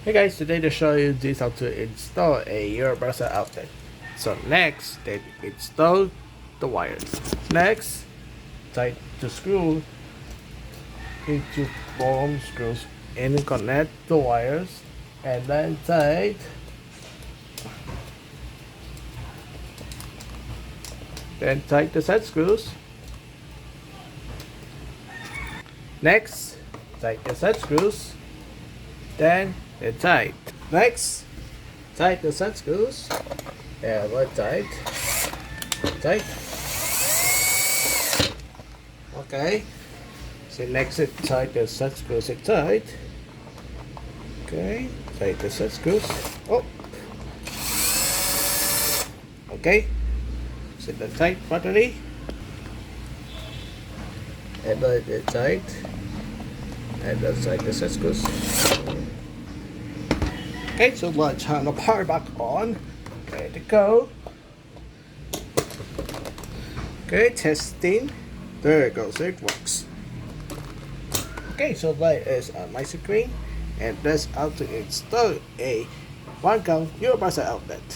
Hey guys, today to show you this how to install a universal outlet. So next, then install the wires. Next, tight the screw into bottom screws and connect the wires, and then tight the side screws. Next, tight the side screws. Then tight. Next, tight the side screws. And one tight. Tight. Okay. So next, tight the side screws tight. Okay. Tight the side screws. Oh. Okay. So the tight properly. And then tight. And then tight the side screws. Okay, so let's turn the power back on. Ready to go. Okay, testing. There it goes, it works. Okay, so that is on my screen, and that's how to install a 1 count universal outlet.